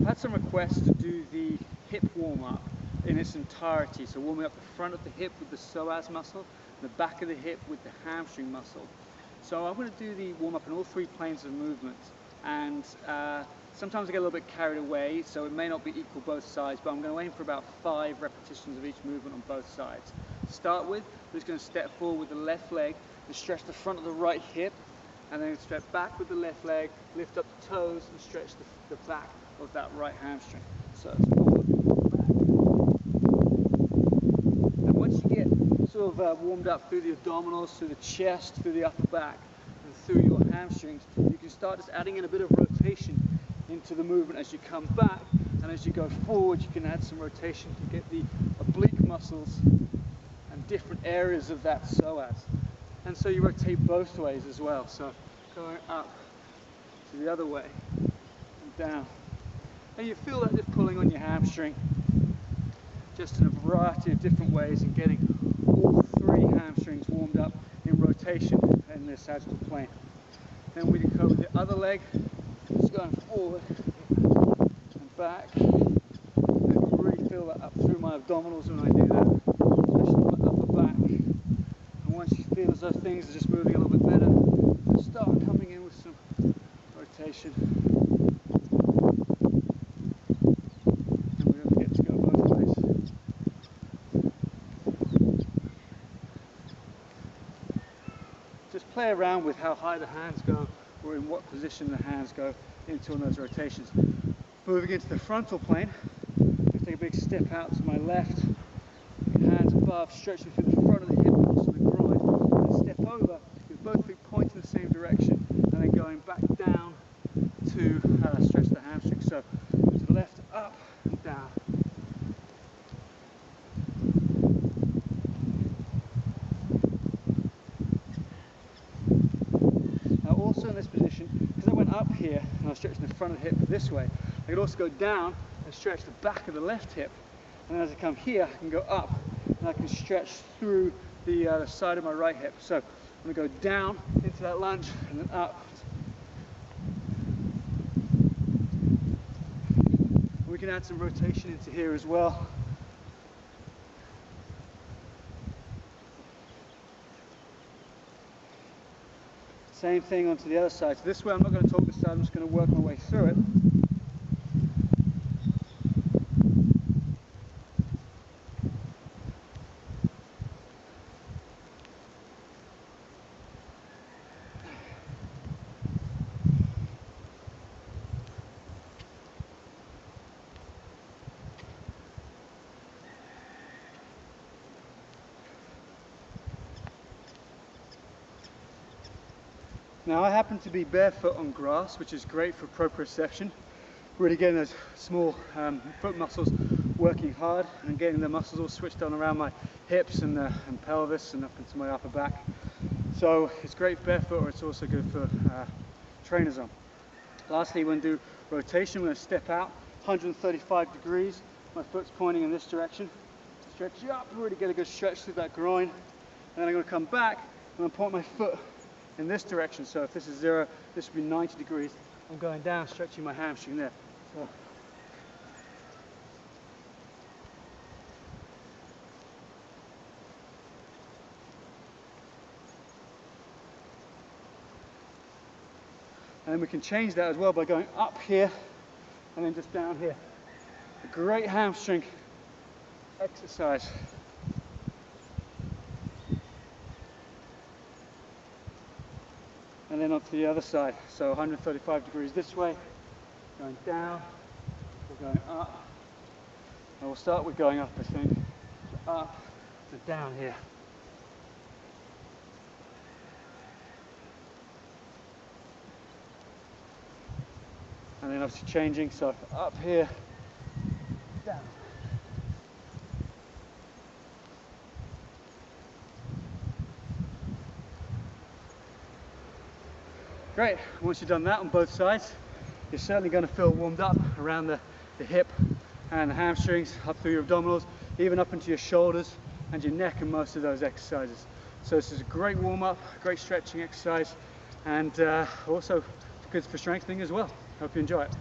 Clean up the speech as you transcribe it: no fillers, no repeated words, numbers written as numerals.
had some requests to do the hip warm-up in its entirety, so warming up the front of the hip with the psoas muscle, the back of the hip with the hamstring muscle. So I'm going to do the warm-up in all three planes of movement, and sometimes I get a little bit carried away, so it may not be equal both sides, but I'm going to aim for about 5 repetitions of each movement on both sides. To start with, I'm just going to step forward with the left leg and stretch the front of the right hip, and then step back with the left leg, lift up the toes and stretch the back of that right hamstring. So it's forward, back. And once you get sort of warmed up through the abdominals, through the chest, through the upper back, and through your hamstrings, you can start just adding in a bit of rotation into the movement as you come back, and as you go forward you can add some rotation to get the oblique muscles and different areas of that psoas. And so you rotate both ways as well, so going up to the other way and down. And you feel that just pulling on your hamstring, just in a variety of different ways, and getting all 3 hamstrings warmed up in rotation in the sagittal plane. Then we can go with the other leg, just going forward and back. And really feel that up through my abdominals when I do that, especially my upper back. And once you feel as though things are just moving a little bit better, start coming in with some rotation. And we don't get to go both ways. Just play around with how high the hands go, or in what position the hands go into on those rotations. Moving into the frontal plane, take a big step out to my left, hands above, stretching through the front of the hip, also the groin, and step over with both feet pointing in the same direction, and then going back down to stretch the hamstring. So to the left, up and down. Now also in this position, because I went up here and I was stretching the front of the hip this way, I could also go down and stretch the back of the left hip, and then as I come here I can go up and I can stretch through the side of my right hip. So I'm going to go down into that lunge and then up. We can add some rotation into here as well. Same thing onto the other side. So this way I'm not going to talk this side, I'm just going to work my way through it. Now I happen to be barefoot on grass, which is great for proprioception, really getting those small foot muscles working hard and getting the muscles all switched on around my hips and pelvis and up into my upper back. So it's great barefoot, or it's also good for trainers on. Lastly, we're going to do rotation. We're going to step out 135 degrees, my foot's pointing in this direction, stretch up, really get a good stretch through that groin, and then I'm going to come back and I'm point my foot in this direction. So if this is 0, this would be 90 degrees. I'm going down, stretching my hamstring there. So. And then we can change that as well by going up here and then just down here. A great hamstring exercise. And then onto the other side, so 135 degrees this way, going down, we're going up, and we'll start with going up, I think, so up to down here. And then obviously changing, so up here, down. Great, once you've done that on both sides, you're certainly going to feel warmed up around the hip and the hamstrings, up through your abdominals, even up into your shoulders and your neck in most of those exercises. So this is a great warm-up, great stretching exercise, and also good for strengthening as well. Hope you enjoy it.